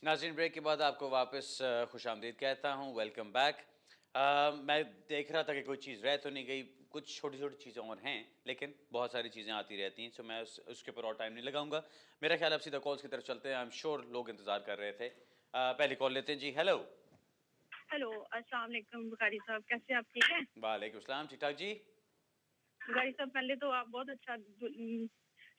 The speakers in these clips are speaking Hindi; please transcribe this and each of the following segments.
नाज़रीन, ब्रेक के बाद आपको वापस खुशामदीद कहता हूँ, वेलकम बैक। मैं देख रहा था कि कोई चीज़ रह तो नहीं गई, कुछ छोटी-छोटी चीज़ें और हैं, लेकिन बहुत सारी चीज़ें आती रहती हैं, सो मैं उसके ऊपर और टाइम नहीं लगाऊंगा। मेरा ख्याल है अब सीधा कॉल्स की तरफ चलते हैं। आई एम श्योर लोग इंतज़ार कर रहे थे। पहली कॉल लेते हैं जी। हेलो। हेलो, अस्सलाम वालेकुम बुखारी साहब, कैसे आप ठीक हैं? वालेकुम सलाम, ठीक-ठाक जी। बुखारी साहब, पहले तो आप बहुत अच्छा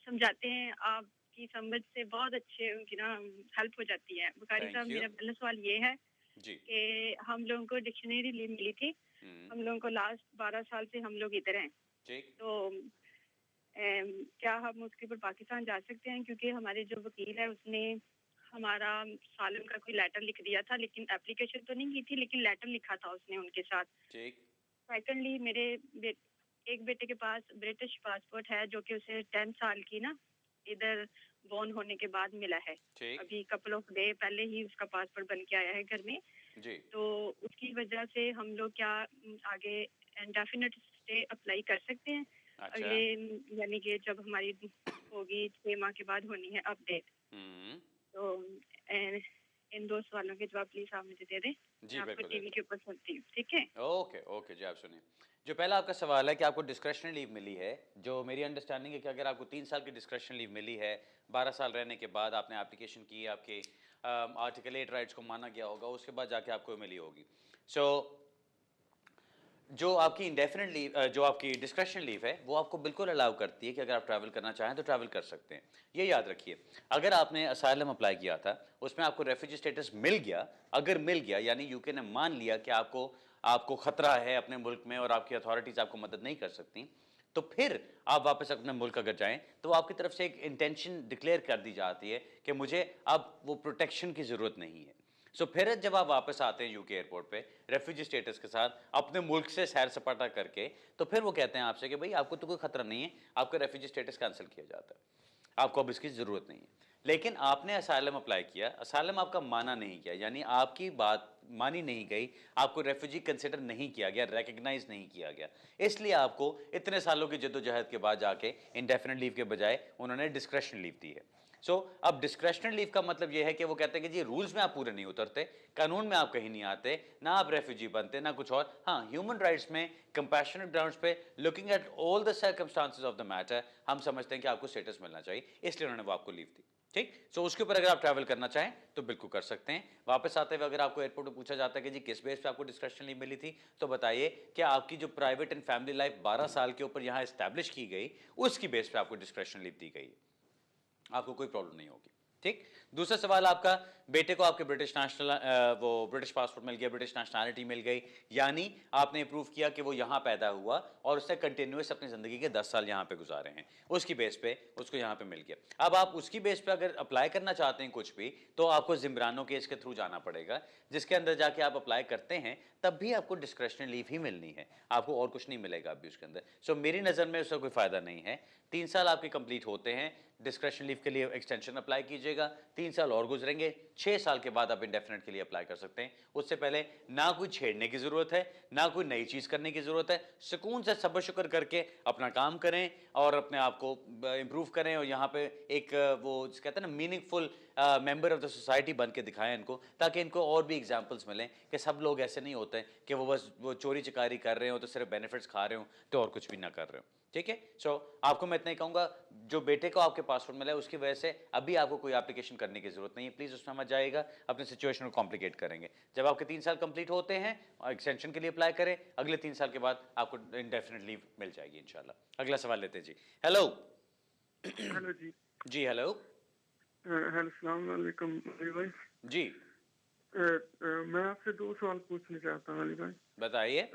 समझाते हैं, आपकी समझ से बहुत अच्छे उनकी ना हेल्प हो जाती है। बुखारी साहब, थैंक यू। मेरा पहला सवाल ये है जी। कि हम लोगों को डिक्शनरी मिली थी। हुँ, हम लोगों को लास्ट 12 साल से हम लोग इधर हैं। ठीक। तो क्या हम उसके ऊपर पाकिस्तान जा सकते हैं? क्योंकि हमारे जो वकील है उसने हमारा सालम का कोई लेटर लिख दिया था, लेकिन एप्लीकेशन तो नहीं की थी, लेकिन लेटर लिखा था उसने उनके साथ। ठीक। सेकंडली मेरे एक बेटे के पास ब्रिटिश पासपोर्ट है जो कि उसे 10 साल की ना इधर बॉर्न होने के बाद मिला है। ठीक। अभी कपल ऑफ डे पहले ही उसका पासपोर्ट बन के आया है घर में। जी। तो उसकी वजह से हम लोग क्या आगे इंडेफिनिट स्टे अप्लाई कर सकते हैं अच्छा। अगले, यानी कि जब हमारी होगी 6 माह के बाद होनी है अपडेट। हुँ। तो इन दो सवालों के जवाब प्लीज आप मुझे दे दें। मैं जी, आपको बिल्कुल टीवी देता के हूँ। ऊपर सुनती हूँ, ठीक है? ओके, ओके जी, आप सुनिए। जो पहला आपका सवाल है कि आपको डिस्क्रिशनरी लीव मिली है, जो मेरी अंडरस्टैंडिंग है कि अगर आपको 3 साल की डिस्क्रिशनरी लीव मिली है, 12 साल रहने के बाद आपने एप्लीकेशन की, आपके आर्टिकल 8 राइट्स को माना गया होगा, उसके बाद जाके आपको मिली होगी। सो जो आपकी इंडेफिनिट लीव जो आपकी डिस्क्रिशनल लीव है, वो आपको बिल्कुल अलाउ करती है कि अगर आप ट्रैवल करना चाहें तो ट्रैवल कर सकते हैं। ये याद रखिए, अगर आपने असाइलम अप्लाई किया था, उसमें आपको रेफ्यूजी स्टेटस मिल गया, अगर मिल गया यानी यूके ने मान लिया कि आपको आपको खतरा है अपने मुल्क में और आपकी अथॉरिटीज़ आपको मदद नहीं कर सकती, तो फिर आप वापस अपने मुल्क अगर जाएं तो आपकी तरफ से एक इंटेंशन डिक्लेयर कर दी जाती है कि मुझे अब वो प्रोटेक्शन की ज़रूरत नहीं है। सो फिर जब आप वापस आते हैं यूके एयरपोर्ट पे रेफ्यूजी स्टेटस के साथ अपने मुल्क से सैर सपाटा करके, तो फिर वो कहते हैं आपसे कि भाई आपको तो कोई खतरा नहीं है, आपका रेफ्यूजी स्टेटस कैंसिल किया जाता है, आपको अब इसकी ज़रूरत नहीं है। लेकिन आपने असाइलम अप्लाई किया, असाइलम आपका माना नहीं गया, यानी आपकी बात मानी नहीं गई, आपको रेफ्यूजी कंसिडर नहीं किया गया, रिकग्नाइज नहीं किया गया, इसलिए आपको इतने सालों की जद्दोजहद के बाद जाके इंडेफिनिट लीव के बजाय उन्होंने डिस्क्रेशन लीव दी है। अब डिस्क्रेशनरी लीव का मतलब यह है कि वो कहते हैं कि जी रूल्स में आप पूरे नहीं उतरते, कानून में आप कहीं नहीं आते, ना आप रेफ्यूजी बनते, ना कुछ और। हाँ, ह्यूमन राइट्स में कंपैशनेट ग्राउंड्स पे looking at all the circumstances of the matter हम समझते हैं कि आपको स्टेटस मिलना चाहिए, इसलिए उन्होंने वो आपको लीव दी। ठीक, उसके ऊपर अगर आप ट्रैवल करना चाहें तो बिल्कुल कर सकते हैं। वापस आते हुए अगर आपको एयरपोर्ट में पूछा जाता है कि जी किस बेस पे आपको डिस्क्रिशनल लीव मिली थी, तो बताइए कि आपकी जो प्राइवेट एंड फैमिली लाइफ 12 साल के ऊपर यहां एस्टैब्लिश की गई, उसकी बेस पे आपको डिस्क्रिशनल लीव दी गई, आपको कोई प्रॉब्लम नहीं होगी। ठीक, दूसरा सवाल आपका, बेटे को आपके ब्रिटिश नेशनल वो ब्रिटिश पासपोर्ट मिल गया, ब्रिटिश नेशनैलिटी मिल गई, यानी आपने प्रूव किया कि वो यहां पैदा हुआ और उसने कंटिन्यूस अपनी जिंदगी के 10 साल यहां पे गुजारे हैं, उसकी बेस पे उसको यहां पे मिल गया। अब आप उसकी बेस पे अगर अप्लाई करना चाहते हैं कुछ भी, तो आपको जिम्ब्रानो केस के थ्रू जाना पड़ेगा, जिसके अंदर जाके आप अप्लाई करते हैं, तब भी आपको डिस्क्रिशनरी लीव ही मिलनी है, आपको और कुछ नहीं मिलेगा अभी उसके अंदर। मेरी नजर में उसका कोई फायदा नहीं है। 3 साल आपके कंप्लीट होते हैं, डिस्क्रिशनरी लीव के लिए एक्सटेंशन अप्लाई कीजिएगा, 3 साल और गुजरेंगे, 6 साल के बाद आप इंडेफिनेट के लिए अप्लाई कर सकते हैं। उससे पहले ना कोई छेड़ने की जरूरत है, ना कोई नई चीज करने की जरूरत है। सुकून से सब्र शुक्र करके अपना काम करें और अपने आप को इंप्रूव करें और यहाँ पे एक वो कहते हैं ना meaningful member of the society बन के दिखाएं इनको, ताकि इनको और भी एग्जाम्पल्स मिलें कि सब लोग ऐसे नहीं होते कि वो बस वो चोरी चकारी कर रहे हो तो सिर्फ बेनिफिट्स खा रहे हो तो और कुछ भी ना कर रहे हो। ठीक है, आपको मैं इतना ही कहूंगा, जो बेटे को आपके पासपोर्ट मिला है उसकी वजह से अभी आपको कोई एप्लीकेशन करने की जरूरत नहीं है, प्लीज उसमें मत जाएगा, अपने सिचुएशन को कॉम्प्लिकेट करेंगे। जब आपके 3 साल कंप्लीट होते हैं और एक्सटेंशन के लिए अप्लाई करें, अगले 3 साल के बाद आपको इंडेफिनिट लीव मिल जाएगी इंशाल्लाह। अगला सवाल लेते हैं जी। हेलो। हेलो जी। जी हेलो। हेलो, सलाम वालेकुम अली भाई। जी मैं आपसे 2 सवाल पूछना चाहता हूँ अली भाई। बताइए।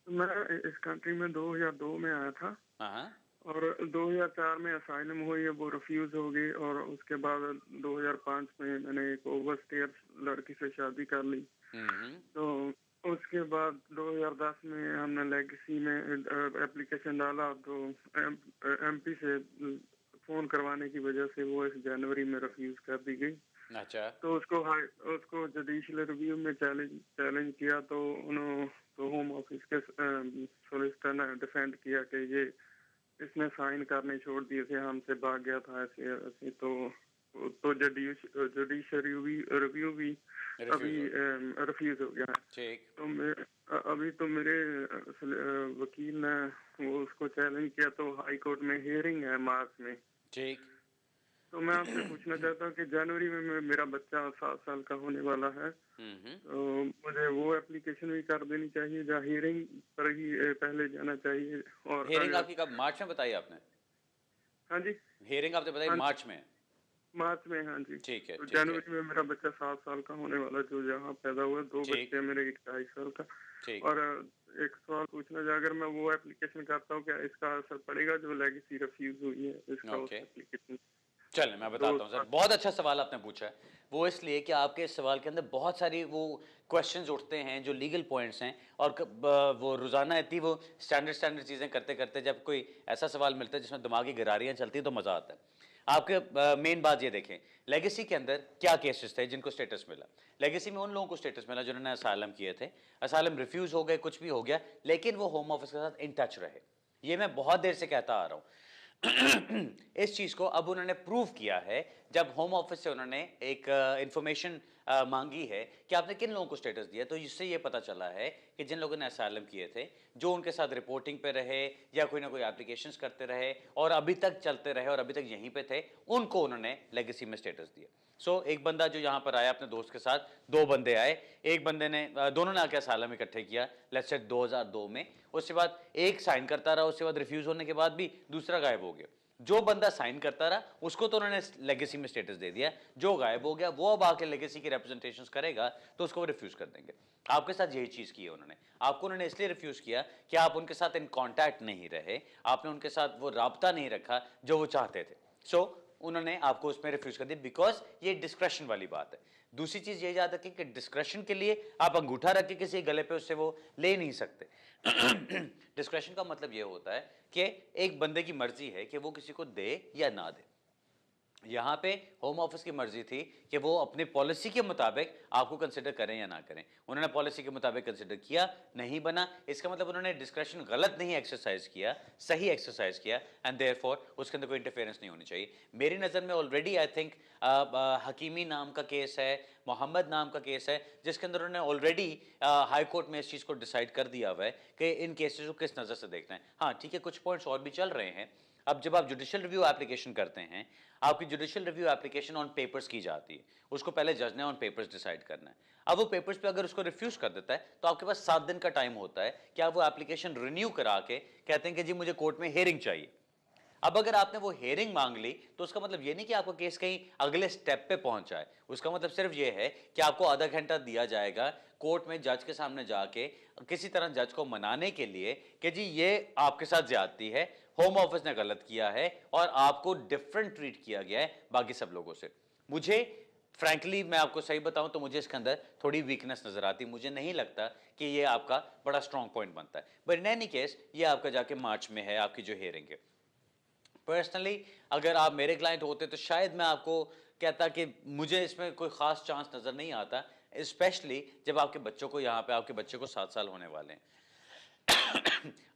मैं इस कंट्री में 2002 में आया था हाँ और 2004 में असाइलम हुई, वो रिफ्यूज हो गई और उसके बाद 2005 में मैंने एक ओवरस्टेयर लड़की से शादी कर ली। हम्म तो उसके बाद 2010 में हमने लेगेसी में एप्लीकेशन डाला, तो एमपी से फोन करवाने की वजह से वो इस जनवरी में रिफ्यूज कर दी गई। अच्छा तो उसको जुडिशियल रिव्यू में चैलेंज किया, तो उन्होंने तो होम ऑफिस के सोलिसिटर ने डिफेंड किया कि ये इसने साइन करने छोड़ दिए थे, हमसे भाग गया था ऐसे ऐसे। तो तो जुडिशरी रिव्यू भी अभी रिफ्यूज हो रिफ्यूज हो गया है। ठीक तो अभी तो मेरे वकील ने वो उसको चैलेंज किया, तो हाई कोर्ट में हियरिंग है मार्च में। ठीक तो मैं आपसे पूछना चाहता हूँ कि जनवरी में मेरा बच्चा 7 साल का होने वाला है, तो मुझे वो एप्लीकेशन भी कर देनी चाहिए या हियरिंग पर ही पहले जाना चाहिए? और हियरिंग अगर आपकी कब मार्च में बताई आपने? हाँ जी, हियरिंग आपने बताई हाँ मार्च में? मार्च में, हाँ जी। ठीक है तो ठीक है जनवरी में मेरा बच्चा 7 साल का होने वाला, जो यहाँ पैदा हुआ। 2 ठीक बच्चे हैं मेरे, एक 2.5 साल का। ठीक और एक सवाल पूछना था, अगर मैं वो एप्लीकेशन करता हूँ, क्या इसका असर पड़ेगा जो लेगेसी रिफ्यूज हुई है इसका उस ओके एप्लीकेशन? चलें मैं 2 बताता हूँ सर, बहुत अच्छा सवाल आपने पूछा है। वो इसलिए कि आपके इस सवाल के अंदर बहुत सारी वो क्वेश्चंस उठते हैं जो लीगल पॉइंट्स हैं, और वो रोज़ाना इतनी वो स्टैंडर्ड चीज़ें करते करते जब कोई ऐसा सवाल मिलता है जिसमें दिमागी गरारियाँ चलती हैं तो मज़ा आता है। आपके मेन बात ये देखें, लेगेसी के अंदर क्या केसेस थे जिनको स्टेटस मिला। लेगेसी में उन लोगों को स्टेटस मिला जिन्होंने असाइलम किए थे, असाइलम रिफ्यूज़ हो गए, कुछ भी हो गया, लेकिन वो होम ऑफिस के साथ इन टच रहे। ये मैं बहुत देर से कहता आ रहा हूँ। इस चीज को अब उन्होंने प्रूव किया है जब होम ऑफिस से उन्होंने एक इंफॉर्मेशन मांगी है कि आपने किन लोगों को स्टेटस दिया, तो इससे ये पता चला है कि जिन लोगों ने असाइलम किए थे, जो उनके साथ रिपोर्टिंग पे रहे या कोई ना कोई एप्लीकेशंस करते रहे और अभी तक चलते रहे और अभी तक यहीं पे थे, उनको उन्होंने लेगेसी में स्टेटस दिया। एक बंदा जो यहाँ पर आया अपने दोस्त के साथ, 2 बंदे आए, एक बंदे ने दोनों ने आके असाइलम इकट्ठे किया, लेट्स से 2002 में। उसके बाद एक साइन करता रहा, उसके बाद रिफ्यूज होने के बाद भी दूसरा गायब हो गया। जो बंदा साइन करता रहा उसको तो उन्होंने लेगेसी में स्टेटस दे दिया, जो गायब हो गया वो अब आके लेगेसी की रिप्रेजेंटेशंस करेगा तो उसको रिफ्यूज कर देंगे। आपके साथ यही चीज की है उन्होंने। आपको उन्होंने इसलिए रिफ्यूज किया कि आप उनके साथ इन कांटेक्ट नहीं रहे, आपने उनके साथ वो राब्ता नहीं रखा जो वो चाहते थे। उन्होंने आपको उसमें रिफ्यूज कर दिया, बिकॉज ये डिस्क्रेशन वाली बात है। दूसरी चीज ये याद रखें कि डिस्क्रेशन के लिए आप अंगूठा रख के किसी गले पे उससे वो ले नहीं सकते। डिस्क्रेशन का मतलब ये होता है कि एक बंदे की मर्जी है कि वो किसी को दे या ना दे। यहाँ पे होम ऑफिस की मर्जी थी कि वो अपनी पॉलिसी के मुताबिक आपको कंसिडर करें या ना करें। उन्होंने पॉलिसी के मुताबिक कंसिडर किया, नहीं बना, इसका मतलब उन्होंने डिस्क्रेशन गलत नहीं एक्सरसाइज किया, सही एक्सरसाइज किया, एंड देयरफॉर उसके अंदर कोई इंटरफेरेंस नहीं होनी चाहिए। मेरी नज़र में ऑलरेडी आई थिंक हकीमी नाम का केस है, मोहम्मद नाम का केस है, जिसके अंदर उन्होंने ऑलरेडी हाई कोर्ट में इस चीज़ को डिसाइड कर दिया हुआ है कि इन केसेस को किस नज़र से देखना है। हाँ ठीक है, कुछ पॉइंट्स और भी चल रहे हैं। अब जब आप जुडिशियल रिव्यू एप्लीकेशन करते हैं, आपकी judicial review application on papers की जाती है, उसको पहले जज ने ऑन पेपर्स डिसाइड करना है। अब वो पेपर्स पे अगर उसको रिफ्यूज कर देता है तो आपके पास 7 दिन का टाइम होता है कि आप वो एप्लीकेशन रिन्यू करा के कहते हैं कि जी मुझे कोर्ट में हियरिंग चाहिए। अब अगर आपने वो हियरिंग मांग ली तो उसका मतलब ये नहीं कि आपका केस कहीं अगले स्टेप पे पहुंचा है, उसका मतलब सिर्फ ये है कि आपको आधा घंटा दिया जाएगा कोर्ट में जज के सामने जाके किसी तरह जज को मनाने के लिए कि जी ये आपके साथ ज्यादती है, होम ऑफिस ने गलत किया है और आपको डिफरेंट ट्रीट किया गया है बाकी सब लोगों से। मुझे फ्रैंकली मैं आपको सही बताऊं तो मुझे इसके अंदर थोड़ी वीकनेस नजर आती है। मुझे नहीं लगता कि ये आपका बड़ा स्ट्रॉन्ग पॉइंट बनता है, बट इन एनी केस ये आपका जाके मार्च में है आपकी जो हियरिंग है। पर्सनली अगर आप मेरे क्लाइंट होते तो शायद मैं आपको कहता कि मुझे इसमें कोई खास चांस नजर नहीं आता, स्पेशली जब आपके बच्चों को यहाँ पे आपके बच्चे को 7 साल होने वाले हैं।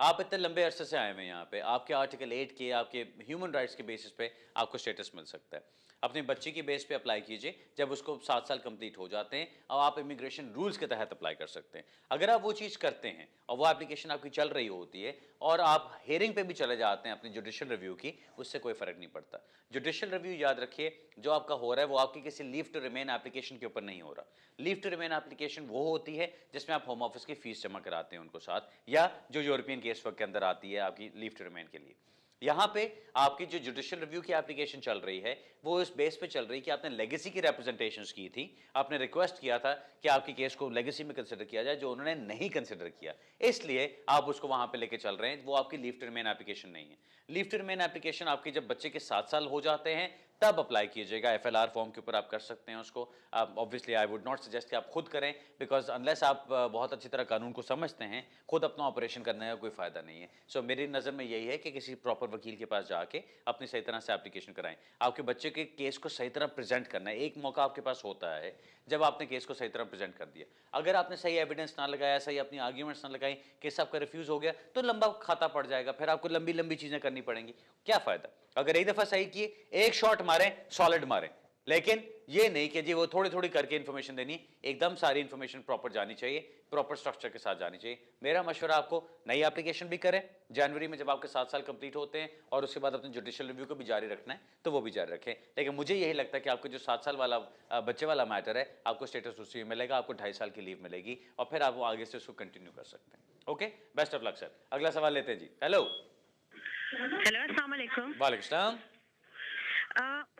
आप इतने लंबे अरसे से आए हुए हैं यहाँ पे, आपके आर्टिकल 8 के आपके ह्यूमन राइट्स के बेसिस पे आपको स्टेटस मिल सकता है। अपने बच्चे की बेस पे अप्लाई कीजिए, जब उसको 7 साल कंप्लीट हो जाते हैं और आप इमिग्रेशन रूल्स के तहत अप्लाई कर सकते हैं। अगर आप वो चीज़ करते हैं और वो एप्लीकेशन आपकी चल रही होती है और आप हेयरिंग पे भी चले जाते हैं अपनी जुडिशियल रिव्यू की, उससे कोई फर्क नहीं पड़ता। जुडिशियल रिव्यू याद रखिए जो आपका हो रहा है वो आपकी किसी लीव टू रिमेन एप्लीकेशन के ऊपर नहीं हो रहा। लीव टू रिमेन एप्लीकेशन वो होती है जिसमें आप होम ऑफिस की फीस जमा कराते हैं उनको साथ, या जो यूरोपियन केस वर्क के अंदर आती है आपकी लीव टू रिमेन के लिए। यहाँ पे आपकी जो जुडिशियल रिव्यू की एप्लीकेशन चल रही है वो इस बेस पे चल रही है कि आपने लेगेसी की रिप्रेजेंटेशंस की थी, आपने रिक्वेस्ट किया था कि आपकी केस को लेगेसी में कंसिडर किया जाए, जो उन्होंने नहीं कंसिडर किया, इसलिए आप उसको वहां पे लेके चल रहे हैं। वो आपकी लीव टू रिमेन एप्लीकेशन नहीं है। लीव टू रिमेन एप्लीकेशन आपकी जब बच्चे के 7 साल हो जाते हैं तब अप्लाई कीजिएगा। FLR फॉर्म के ऊपर आप कर सकते हैं उसको। Obviously I would not suggest कि आप खुद करें, बिकॉज अनलेस आप बहुत अच्छी तरह कानून को समझते हैं, खुद अपना ऑपरेशन करने का कोई फायदा नहीं है। सो मेरी नज़र में यही है कि किसी प्रॉपर वकील के पास जाके अपनी सही तरह से एप्लीकेशन कराएं। आपके बच्चे के केस को सही तरह प्रेजेंट करना है। एक मौका आपके पास होता है जब आपने केस को सही तरह प्रेजेंट कर दिया। अगर आपने सही एविडेंस ना लगाया, सही अपनी आर्ग्यूमेंट्स ना लगाई, केस आपका रिफ्यूज हो गया तो लंबा खाता पड़ जाएगा, फिर आपको लंबी लंबी चीजें करनी पड़ेंगी। क्या फायदा? अगर एक दफा सही किए, एक शॉट मारें, सॉलिड मारें, लेकिन ये नहीं कि जी वो थोड़ी थोड़ी करके इन्फॉर्मेशन देनी, एकदम सारी इन्फॉर्मेशन प्रॉपर जानी चाहिए, प्रॉपर स्ट्रक्चर के साथ जानी चाहिए। मेरा मशवरा आपको नई एप्लीकेशन भी करें जनवरी में जब आपके 7 साल कंप्लीट होते हैं, और उसके बाद अपने जुडिशियल रिव्यू को भी जारी रखना है तो वो भी जारी रखें। लेकिन मुझे यही लगता है कि आपको जो 7 साल वाला बच्चे वाला मैटर है, आपको स्टेटस उसी में मिलेगा, आपको 2.5 साल की लीव मिलेगी और फिर आप वो आगे से उसको कंटिन्यू कर सकते हैं। Okay, best of luck sir. अगला सवाल लेते हैं जी। हेलो। हेलो, अस्सलाम वालेकुम। वालेकुम सलाम।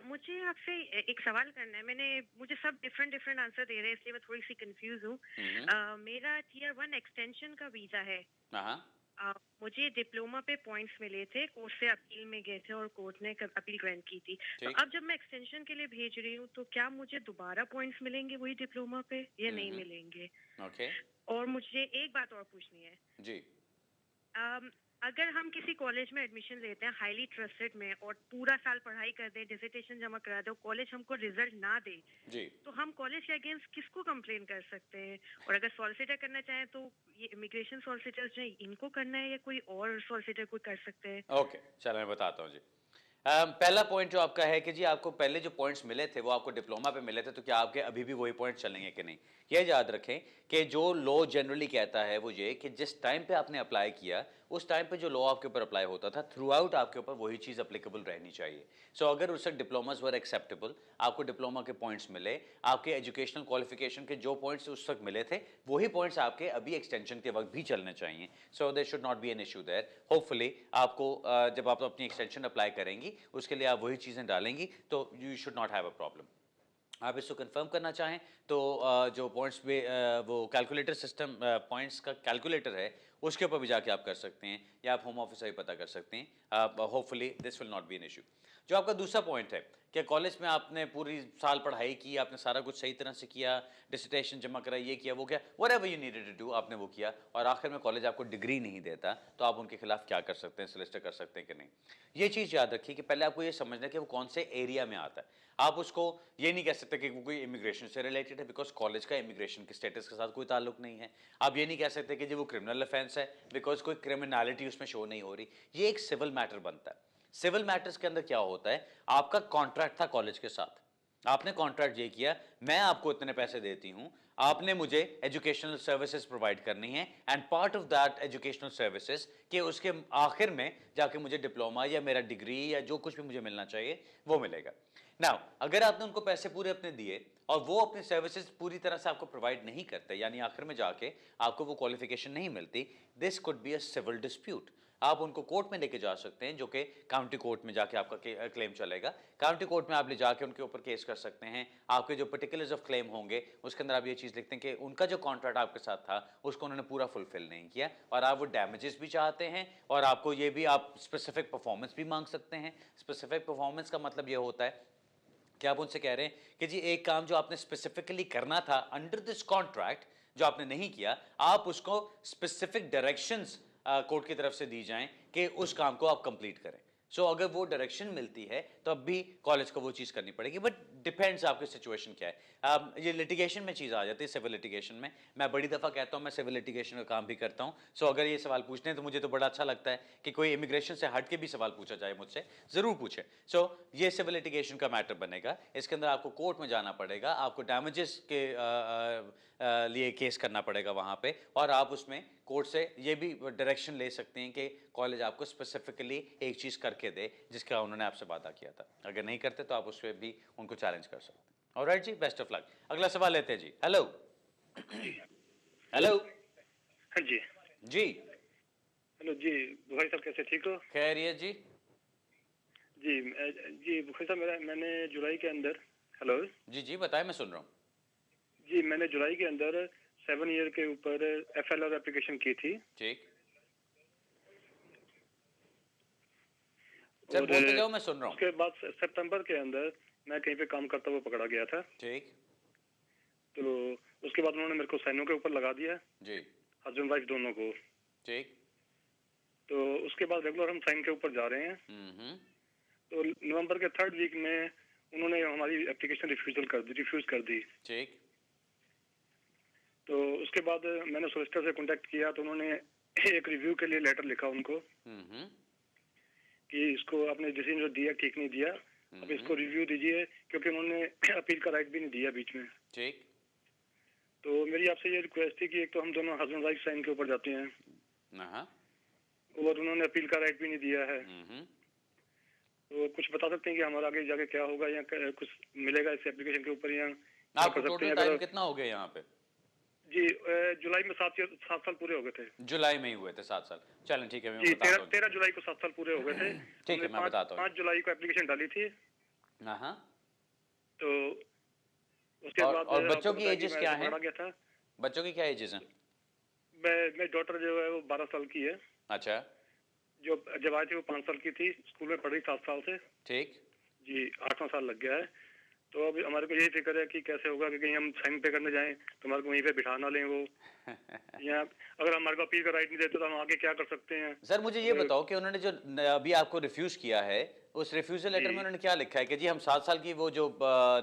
मुझे आपसे एक सवाल करना है। मुझे सब डिफरेंट डिफरेंट आंसर दे रहे हैं, इसलिए मैं थोड़ी सी कंफ्यूज हूँ। मेरा टियर 1 एक्सटेंशन का वीजा है। हाँ। मुझे डिप्लोमा पे पॉइंट्स मिले थे, कोर्ट से अपील में गए थे और कोर्ट ने अपील ग्रांट की थी। तो अब जब मैं एक्सटेंशन के लिए भेज रही हूँ तो क्या मुझे दोबारा पॉइंट्स मिलेंगे वही डिप्लोमा पे या नहीं मिलेंगे? ओके। और मुझे एक बात और पूछनी है जी। अगर हम किसी कॉलेज में एडमिशन लेते हैं हाईली ट्रस्टेड में और पूरा साल पढ़ाई कर दें, डिसर्टेशन जमा करा दें, कॉलेज हमको रिजल्ट ना दे जी। तो हम कॉलेज के अगेंस्ट किसको कंप्लेन कर सकते हैं? और अगर सॉलिसिटर करना चाहें तो ये इमिग्रेशन सॉलिसिटर्स जो इनको करना है या कोई और सॉलिसिटर कोई कर सकते हैं? ओके, चलो मैं बताता हूँ जी। पहला पॉइंट जो आपका है कि जी आपको पहले जो पॉइंट्स मिले थे वो आपको डिप्लोमा पे मिले थे, तो क्या आपके अभी भी वही पॉइंट्स चलेंगे कि नहीं? ये याद रखें कि जो लॉ जनरली कहता है वो ये कि जिस टाइम पे आपने अप्लाई किया उस टाइम पे जो लॉ आपके ऊपर अप्लाई होता था थ्रू आउट आपके ऊपर वही चीज़ अप्लीकेबल रहनी चाहिए। सो अगर उस वक्त डिप्लोमाज वर एक्सेप्टेबल, आपको डिप्लोमा के पॉइंट्स मिले, आपके एजुकेशनल क्वालिफिकेशन के जो पॉइंट्स उस वक्त मिले थे वही पॉइंट्स आपके अभी एक्सटेंशन के वक्त भी चलने चाहिए। So there should not be an issue there. Hopefully आपको जब आप अपनी एक्सटेंशन अप्लाई करेंगी उसके लिए आप वही चीज़ें डालेंगी तो you should not have a problem. आप इसको कंफर्म करना चाहें तो जो पॉइंट्स पे वो कैलकुलेटर सिस्टम पॉइंट्स का कैलकुलेटर है उसके ऊपर भी जाके आप कर सकते हैं, या आप होम ऑफिस से भी पता कर सकते हैं। Hopefully this will not be an issue. जो आपका दूसरा पॉइंट है कि कॉलेज में आपने पूरी साल पढ़ाई की, आपने सारा कुछ सही तरह से किया, डिसर्टेशन जमा करा, ये किया वो किया, whatever you needed to do आपने वो किया, और आखिर में कॉलेज आपको डिग्री नहीं देता तो आप उनके खिलाफ क्या कर सकते हैं, सोलिसिटर कर सकते हैं कि नहीं। ये चीज़ याद रखिए कि पहले आपको ये समझना है कि वो कौन से एरिया में आता है। आप उसको ये नहीं कह सकते कि वो कोई इमिग्रेशन से रिलेटेड है, बिकॉज कॉलेज का इमिग्रेशन के स्टेटस के साथ कोई ताल्लुक नहीं है। आप ये नहीं कह सकते कि जी वो क्रिमिनल ऑफेंस है, बिकॉज कोई क्रिमिनलिटी उसमें शो नहीं हो रही। ये एक सिविल मैटर बनता है। सिविल मैटर्स के अंदर क्या होता है, आपका कॉन्ट्रैक्ट था कॉलेज के साथ, आपने कॉन्ट्रैक्ट ये किया मैं आपको इतने पैसे देती हूं, आपने मुझे एजुकेशनल सर्विसेज प्रोवाइड करनी है, and part of that educational services के उसके आखिर में जाके मुझे डिप्लोमा या मेरा डिग्री या जो कुछ भी मुझे मिलना चाहिए वो मिलेगा। नाउ अगर आपने उनको पैसे पूरे अपने दिए और वो अपनी सर्विसेज पूरी तरह से आपको प्रोवाइड नहीं करते, यानी आखिर में जाके आपको वो क्वालिफिकेशन नहीं मिलती, this could be a civil dispute. आप उनको कोर्ट में लेके जा सकते हैं, जो कि काउंटी कोर्ट में जाके आपका क्लेम चलेगा। काउंटी कोर्ट में आप ले जाके उनके ऊपर केस कर सकते हैं। आपके जो पर्टिकुलर्स ऑफ क्लेम होंगे उसके अंदर आप ये चीज़ लिखते हैं कि उनका जो कॉन्ट्रैक्ट आपके साथ था उसको उन्होंने पूरा फुलफिल नहीं किया, और आप वो डैमेजेस भी चाहते हैं, और आपको ये भी आप स्पेसिफिक परफॉर्मेंस भी मांग सकते हैं। स्पेसिफिक परफॉर्मेंस का मतलब ये होता है कि आप उनसे कह रहे हैं कि जी एक काम जो आपने स्पेसिफिकली करना था अंडर दिस कॉन्ट्रैक्ट जो आपने नहीं किया, आप उसको स्पेसिफिक डायरेक्शंस कोर्ट की तरफ से दी जाएं कि उस काम को आप कंप्लीट करें। सो अगर वो डायरेक्शन मिलती है तो अब भी कॉलेज को वो चीज़ करनी पड़ेगी, बट डिपेंड्स आपकी सिचुएशन क्या है। ये लिटिगेशन में चीज़ आ जाती है, सिविल लिटिगेशन में। मैं बड़ी दफ़ा कहता हूँ मैं सिविल लिटिगेशन का काम भी करता हूँ। सो अगर ये सवाल पूछते हैं तो मुझे तो बड़ा अच्छा लगता है कि कोई इमिग्रेशन से हट के भी सवाल पूछा जाए मुझसे, ज़रूर पूछे। सो ये सिविल लिटिगेशन का मैटर बनेगा। इसके अंदर आपको कोर्ट में जाना पड़ेगा, आपको डैमेजेस के लिए केस करना पड़ेगा वहाँ पे, और आप उसमें कोर्ट से ये भी डायरेक्शन ले सकते हैं कि कॉलेज आपको स्पेसिफिकली एक चीज़ करके दे जिसका उन्होंने आपसे वादा किया था। अगर नहीं करते तो आप उस पर भी उनको चैलेंज कर सकते हैं। ऑलराइट जी, बेस्ट ऑफ लक। अगला सवाल लेते हैं जी। हेलो। हेलो। हाँ जी। जी हेलो जी, बुखारी साहब कैसे, ठीक हो? खैरियत जी। जी बुखारी साहब, मैंने जुलाई के अंदर, हेलो जी जी बताएं, मैं सुन रहा हूँ। जी, मैंने जुलाई के अंदर 7 ईयर के ऊपर FLR एप्लीकेशन की थी। ठीक, चल बोलते जाओ, मैं सुन रहा हूँ। उसके बाद सितंबर के अंदर मैं कहीं पे काम करता हुआ पकड़ा गया था। ठीक। तो उसके बाद उन्होंने मेरे को साइनों के ऊपर लगा दिया जी। हस्बैंड वाइफ दोनों को। ठीक। तो उसके बाद रेगुलर हम साइन के ऊपर जा रहे हैं। तो नवंबर के 3rd वीक में उन्होंने हमारी एप्लीकेशन रिफ्यूज कर दी। ठीक। तो उसके बाद मैंने सोलिसिटर से कांटेक्ट किया तो उन्होंने एक रिव्यू के लिए लेटर लिखा उनको कि इसको आपने डिसीजन जो दिया ठीक नहीं दिया, अब इसको रिव्यू दीजिए, क्योंकि उन्होंने अपील का राइट भी नहीं दिया बीच में। ठीक। तो मेरी आपसे ये रिक्वेस्ट थी कि एक तो हम दोनों हस्बैंड वाइफ साइन के ऊपर जाते हैं, और उन्होंने अपील का राइट भी नहीं दिया है। तो कुछ बता सकते हैं कि हमारा आगे जाके क्या होगा, या कुछ मिलेगा इस एप्लीकेशन के ऊपर, या आपको टोटल टाइम कितना हो गया यहाँ पे? जी जुलाई में 7 साल पूरे हो गए थे। जुलाई में ही हुए थे 7 साल। चलें ठीक है, मैं जी, बताता हूँ। 13 जुलाई को 7 साल पूरे हो गए थे। ठीक है, मैं बताता हूँ। 5 जुलाई को एप्लीकेशन डाली थी। हाँ। तो उसके बाद और बच्चों की एजेस क्या हैं? गया था। बच्चों की क्या एजेस हैं? मेरी डॉटर जो है वो 12 साल की है। अच्छा। जो जब आई थी वो 5 साल की थी, स्कूल में पढ़ रही 7 साल से। ठीक जी, 8वां साल लग गया है। तो अब हमारे को यही फिक्र है कि कैसे होगा कि कहीं हम साइन पे करने जाएं तो हमारे को वहीं पे बिठा ना लें वो या अगर हमारे को अपील का राइट नहीं देते तो हम आगे क्या कर सकते हैं। सर मुझे ये बताओ कि उन्होंने जो अभी आपको रिफ्यूज किया है, उस रिफ्यूजल लेटर में उन्होंने क्या लिखा है कि जी हम 7 साल की वो जो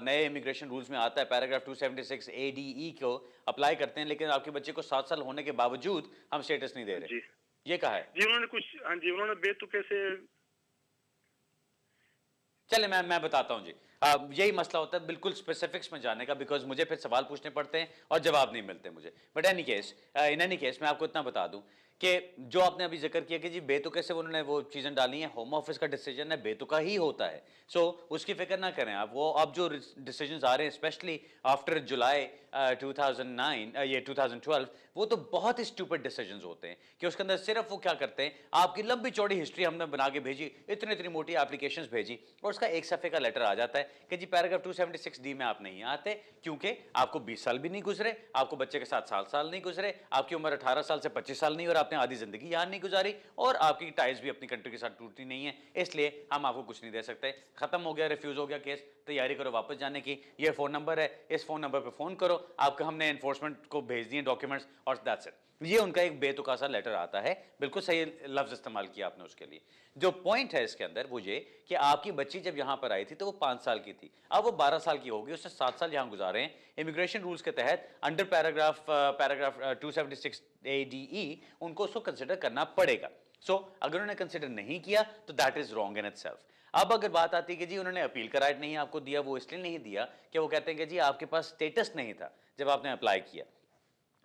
नए इमिग्रेशन रूल्स में आता है पैराग्राफ 276 ADE को अप्लाई करते हैं, लेकिन आपके बच्चे को 7 साल होने के बावजूद हम स्टेटस नहीं दे रहे जी, ये कहा है? जी उन्होंने कुछ, हाँ जी उन्होंने बेतुके से। चले मैं बताता हूँ जी। यही मसला होता है बिल्कुल स्पेसिफिक्स में जाने का, बिकॉज मुझे फिर सवाल पूछने पड़ते हैं और जवाब नहीं मिलते मुझे। बट इन एनी केस मैं आपको इतना बता दूं कि जो आपने अभी जिक्र किया कि जी बेतुके से उन्होंने वो चीज़ें डाली हैं, होम ऑफिस का डिसीजन है, बेतुका ही होता है। सो उसकी फिक्र ना करें आप। वो अब जो डिसीजंस आ रहे हैं स्पेशली आफ्टर जुलाई 2009 ये 2012, वो तो बहुत ही स्टूपिड डिसीजंस होते हैं कि उसके अंदर सिर्फ वो क्या करते हैं, आपकी लंबी चौड़ी हिस्ट्री हमने बना के भेजी, इतनी इतनी मोटी एप्लीकेशंस भेजी, और उसका एक सफ़े का लेटर आ जाता है कि जी पैराग्राफ 276D में आप नहीं आते क्योंकि आपको 20 साल भी नहीं गुजरे, आपको बच्चे के साथ 7 साल नहीं गुजरे, आपकी उम्र 18 साल से 25 साल नहीं और आपने आधी जिंदगी यहाँ नहीं गुजारी, और आपकी टाइज भी अपनी कंट्री के साथ टूटती नहीं है, इसलिए हम आपको कुछ नहीं दे सकते। खत्म हो गया, रिफ्यूज हो गया केस, तैयारी करो वापस जाने की। ये फ़ोन नंबर है, इस फ़ोन नंबर पर फ़ोन करो, आपको हमने एनफोर्समेंट को भेज दिए डॉक्यूमेंट्स, और दैट्स इट। ये उनका एक बेतुका सा लेटर आता है। बिल्कुल सही लफ्ज़ इस्तेमाल किया आपने उसके लिए। जो पॉइंट है इसके अंदर वो ये कि आपकी बच्ची जब यहाँ पर आई थी तो वो 5 साल की थी, अब वो 12 साल की होगी, उसने 7 साल यहाँ गुजारे हैं। इमिग्रेशन रूल्स के तहत अंडर पैराग्राफ 276 ADE उनको उसको कंसिडर करना पड़ेगा। सो अगर उन्होंने कंसिडर नहीं किया तो that is wrong in itself. अब अगर बात आती है कि जी उन्होंने अपील का राइट नहीं आपको दिया, वो इसलिए नहीं दिया कि वो कहते हैं कि जी आपके पास स्टेटस नहीं था जब आपने अप्लाई किया,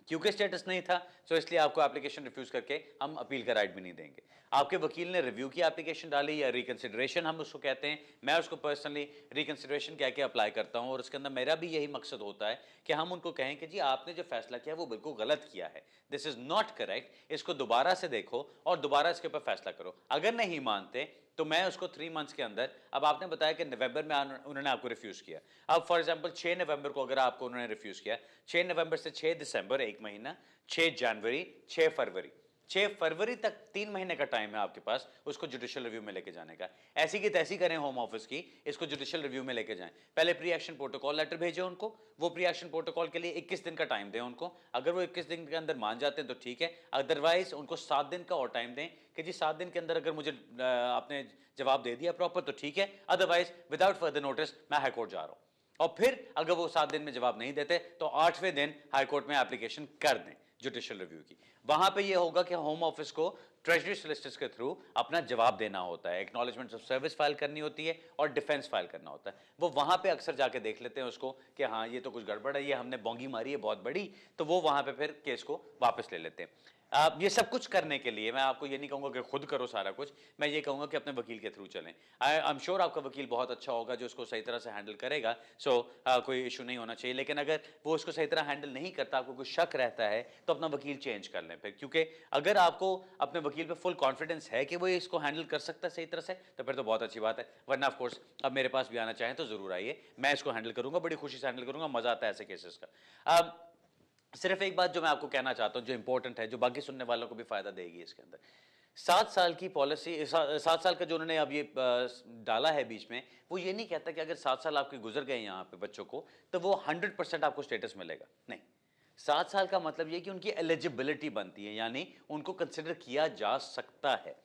क्योंकि स्टेटस नहीं था तो इसलिए आपको एप्लीकेशन रिफ्यूज करके हम अपील का राइट भी नहीं देंगे। आपके वकील ने रिव्यू की एप्लीकेशन डाली या रिकंसिडरेशन हम उसको कहते हैं, मैं उसको पर्सनली रिकंसिडरेशन कह के अप्लाई करता हूं, और उसके अंदर मेरा भी यही मकसद होता है कि हम उनको कहें कि जी आपने जो फैसला किया वो बिल्कुल गलत किया है, दिस इज नॉट करेक्ट, इसको दोबारा से देखो और दोबारा इसके ऊपर फैसला करो। अगर नहीं मानते तो मैं उसको 3 मंथ्स के अंदर, अब आपने बताया कि नवंबर में उन्होंने आपको रिफ्यूज किया, अब फॉर एग्जांपल 6 नवंबर को अगर आपको उन्होंने रिफ्यूज किया, 6 नवंबर से 6 दिसंबर 1 महीना, 6 जनवरी, 6 फरवरी, 6 फरवरी तक 3 महीने का टाइम है आपके पास उसको जुडिशियल रिव्यू में लेके जाने का। ऐसी की तैसी करें होम ऑफिस की, इसको जुडिशियल रिव्यू में लेके जाएं। पहले प्री एक्शन प्रोटोकॉल लेटर भेजें उनको, वो प्री एक्शन प्रोटोकॉल के लिए 21 दिन का टाइम दें उनको। अगर वो 21 दिन के अंदर मान जाते हैं तो ठीक है, अदरवाइज उनको 7 दिन का और टाइम दें कि जी 7 दिन के अंदर अगर मुझे आपने जवाब दे दिया प्रॉपर तो ठीक है, अदरवाइज विदाउट फर्दर नोटिस मैं हाईकोर्ट जा रहा हूँ। और फिर अगर वो 7 दिन में जवाब नहीं देते तो 8वें दिन हाईकोर्ट में एप्लीकेशन कर दें जुडिशियल रिव्यू की। वहां पे ये होगा कि होम ऑफिस को ट्रेजरी सोलिसिटर्स के थ्रू अपना जवाब देना होता है, एक्नॉलेजमेंट ऑफ सर्विस फाइल करनी होती है और डिफेंस फाइल करना होता है। वो वहां पे अक्सर जाके देख लेते हैं उसको कि हाँ ये तो कुछ गड़बड़ है, ये हमने बोंगी मारी है बहुत बड़ी, तो वो वहां पे फिर केस को वापस ले लेते हैं। ये सब कुछ करने के लिए मैं आपको ये नहीं कहूँगा कि खुद करो सारा कुछ, मैं ये कहूँगा कि अपने वकील के थ्रू चलें। आई एम श्योर आपका वकील बहुत अच्छा होगा जो उसको सही तरह से हैंडल करेगा, सो कोई इशू नहीं होना चाहिए। लेकिन अगर वो उसको सही तरह हैंडल नहीं करता, आपको कुछ शक रहता है, तो अपना वकील चेंज कर लें फिर, क्योंकि अगर आपको अपने वकील पे फुल कॉन्फिडेंस है कि वो इसको हैंडल कर सकता है सही तरह से, तो फिर तो बहुत अच्छी बात है। वरना ऑफ कोर्स अब मेरे पास भी आना चाहें तो ज़रूर आइए, मैं इसको हैंडल करूँगा, बड़ी खुशी से हैंडल करूँगा, मज़ा आता है ऐसे केसेस का। सिर्फ एक बात जो मैं आपको कहना चाहता हूं जो इंपॉर्टेंट है, जो बाकी सुनने वालों को भी फायदा देगी इसके अंदर, 7 साल की पॉलिसी, 7 साल का जो उन्होंने अब ये डाला है बीच में, वो ये नहीं कहता कि अगर 7 साल आपके गुजर गए यहाँ पे बच्चों को तो वो 100% आपको स्टेटस मिलेगा, नहीं। 7 साल का मतलब ये कि उनकी एलिजिबिलिटी बनती है, यानी उनको कंसिडर किया जा सकता है।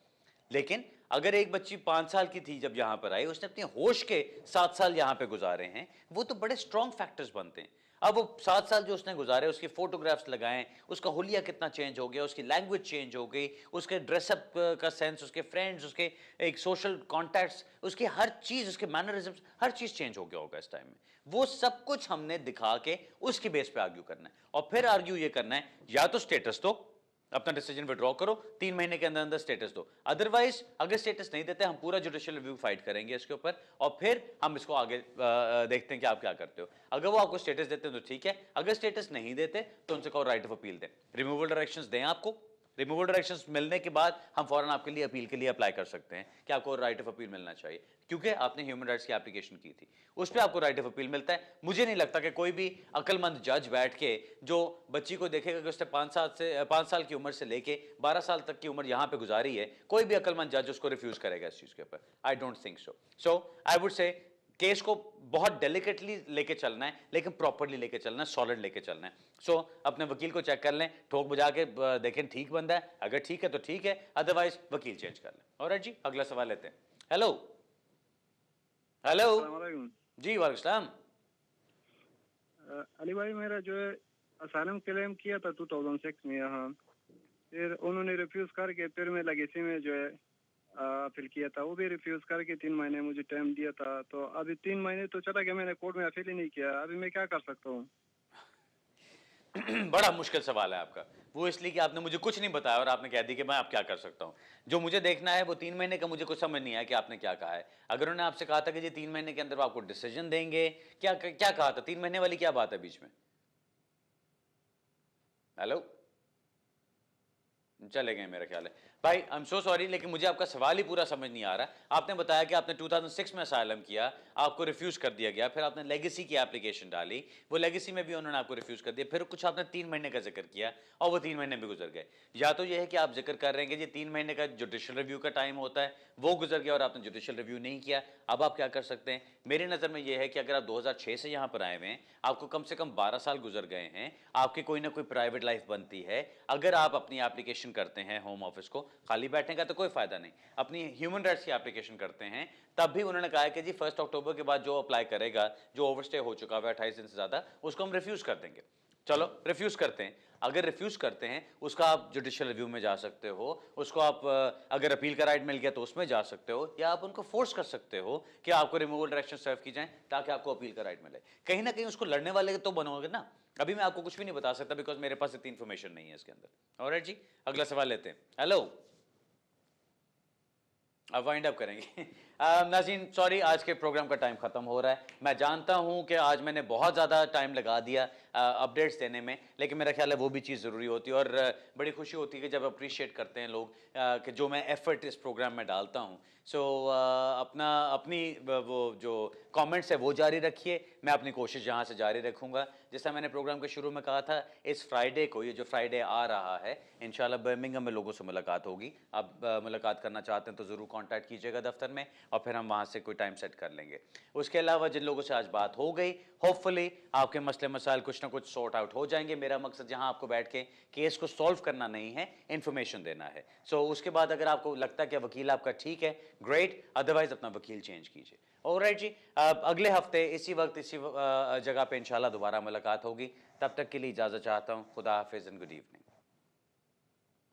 लेकिन अगर एक बच्ची 5 साल की थी जब यहाँ पर आई, उसने अपने होश के 7 साल यहाँ पे गुजारे हैं, वो तो बड़े स्ट्रॉन्ग फैक्टर्स बनते हैं। अब वो 7 साल जो उसने गुजारे, उसकी फोटोग्राफ्स लगाएं, उसका हुलिया कितना चेंज हो गया, उसकी लैंग्वेज चेंज हो गई, उसके ड्रेसअप का सेंस, उसके फ्रेंड्स, उसके एक सोशल कॉन्टैक्ट्स, उसकी हर चीज़, उसके मैनरिज्म्स, हर चीज़ चेंज हो गया होगा इस टाइम में। वो सब कुछ हमने दिखा के उसकी बेस पे आर्ग्यू करना है, और फिर आर्ग्यू ये करना है, या तो स्टेटस दो, अपना डिसीजन विड्रॉ करो, 3 महीने के अंदर अंदर स्टेटस दो, अदरवाइज अगर स्टेटस नहीं देते हम पूरा जुडिशियल रिव्यू फाइट करेंगे इसके ऊपर, और फिर हम इसको आगे देखते हैं कि आप क्या करते हो। अगर वो आपको स्टेटस देते हैं तो ठीक है, अगर स्टेटस नहीं देते तो उनसे कहो राइट ऑफ अपील दें, रिमूवल डायरेक्शंस दें आपको। रिमूवल डायरेक्शंस मिलने के बाद हम फौरन आपके लिए अपील के लिए अप्लाई कर सकते हैं कि आपको राइट ऑफ अपील मिलना चाहिए, क्योंकि आपने ह्यूमन राइट्स की एप्लीकेशन की थी, उस पर आपको राइट ऑफ अपील मिलता है। मुझे नहीं लगता कि कोई भी अक्लमंद जज बैठ के जो बच्ची को देखेगा कि उसने 5 साल की उम्र से लेके 12 साल तक की उम्र यहाँ पे गुजारी है, कोई भी अक्लमंद जज उसको रिफ्यूज करेगा इस चीज के ऊपर। I don't think so. So I would say case को बहुत डेलिकेटली लेके चलना है, लेकिन प्रॉपरली लेके चलना है, सॉलिड लेके चलना है। सो अपने वकील को चेक कर लें, ठोक बजा के देखें ठीक बंदा है, अगर ठीक है तो ठीक है, अदरवाइज वकील चेंज कर लें। ऑलराइट जी, अगला सवाल लेते हैं। हेलो हेलो जी, वालेकुम सलाम। अली भाई, मेरा जो है असाइलम क्लेम किया था 2006 में यहाँ, फिर उन्होंने रिफ्यूज करके फिर मैं लेगेसी में जो है अपील किया था, वो भी रिफ्यूज करके 3 महीने मुझे टाइम दिया था। तो अभी 3 महीने तो चला गया, मैंने कोर्ट में अपील ही नहीं किया, अभी मैं क्या कर सकता हूँ? बड़ा मुश्किल सवाल है आपका, वो इसलिए कि आपने मुझे कुछ नहीं बताया और आपने कह दी कि मैं आप क्या कर सकता हूँ। जो मुझे देखना है वो 3 महीने का, मुझे कुछ समझ नहीं आया कि आपने क्या कहा है। अगर उन्होंने आपसे कहा था कि जी 3 महीने के अंदर वो आपको डिसीजन देंगे, क्या क्या कहा था? 3 महीने वाली क्या बात है बीच में? हेलो, चले गए मेरा ख्याल है। भाई आई एम सो सॉरी, लेकिन मुझे आपका सवाल ही पूरा समझ नहीं आ रहा। आपने बताया कि आपने 2006 में असाइलम किया, आपको रिफ्यूज कर दिया गया, फिर आपने लेगेसी की एप्लीकेशन डाली, वो लेगेसी में भी उन्होंने आपको रिफ्यूज कर दिया, फिर कुछ आपने 3 महीने का जिक्र किया और वो 3 महीने भी गुजर गए। या तो ये है कि आप जिक्र कर रहे हैं कि 3 महीने का जुडिशियल रिव्यू का टाइम होता है, वो गुजर गया और आपने जुडिशियल रिव्यू नहीं किया। अब आप क्या कर सकते हैं? मेरी नज़र में ये है कि अगर आप 2006 से यहाँ पर आए हुए हैं, आपको कम से कम 12 साल गुजर गए हैं, आपकी कोई ना कोई प्राइवेट लाइफ बनती है। अगर आप अपनी एप्लीकेशन करते हैं होम ऑफिस को, खाली बैठने का तो कोई फायदा नहीं, अपनी ह्यूमन राइट्स की एप्लीकेशन करते हैं, तब भी उन्होंने कहा है कि जी 1 अक्टूबर के बाद जो अप्लाई करेगा, जो ओवरस्टे हो चुका है 28 दिन से ज़्यादा, उसको हम रिफ्यूज़ कर देंगे। चलो रिफ्यूज करते हैं, अगर रिफ्यूज करते हैं उसका आप जुडिशियल रिव्यू में जा सकते हो, उसको आप अगर अपील का राइट मिल गया तो उसमें जा सकते हो, या आप उनको फोर्स कर सकते हो कि आपको रिमूवल डायरेक्शन सर्व की जाए ताकि आपको अपील का राइट मिले। कहीं ना कहीं उसको लड़ने वाले तो बनोगे ना। अभी मैं आपको कुछ भी नहीं बता सकता बिकॉज मेरे पास इतनी इन्फॉर्मेशन नहीं है इसके अंदर। ऑलराइट जी, अगला सवाल लेते हैं। हेलो, अब वाइंड अप करेंगे। नाज़रीन सॉरी, आज के प्रोग्राम का टाइम ख़त्म हो रहा है। मैं जानता हूं कि आज मैंने बहुत ज़्यादा टाइम लगा दिया अपडेट्स देने में, लेकिन मेरा ख्याल है वो भी चीज़ ज़रूरी होती है, और बड़ी खुशी होती है कि जब अप्रिशिएट करते हैं लोग कि जो मैं एफर्ट इस प्रोग्राम में डालता हूं। सो अपनी वो जो कमेंट्स है वो जारी रखिए, मैं अपनी कोशिश यहाँ से जारी रखूँगा। जैसा मैंने प्रोग्राम के शुरू में कहा था, इस फ्राइडे को, ये जो फ्राइडे आ रहा है, इंशाल्लाह बर्मिंघम में लोगों से मुलाकात होगी। आप मुलाकात करना चाहते हैं तो ज़रूर कांटेक्ट कीजिएगा दफ्तर में, और फिर हम वहाँ से कोई टाइम सेट कर लेंगे। उसके अलावा जिन लोगों से आज बात हो गई, होपफुली आपके मसले मसाइल कुछ ना कुछ सॉर्ट आउट हो जाएंगे। मेरा मकसद यहाँ आपको बैठ के केस को सॉल्व करना नहीं है, इन्फॉर्मेशन देना है। सो उसके बाद अगर आपको लगता है कि वकील आपका ठीक है, ग्रेट, अदरवाइज अपना वकील चेंज कीजिए। ऑलराइट जी, अगले हफ्ते इसी वक्त इसी जगह पे इंशाल्लाह दोबारा मुलाकात होगी। तब तक के लिए इजाज़त चाहता हूँ। खुदा हाफिज़ एंड गुड इवनिंग।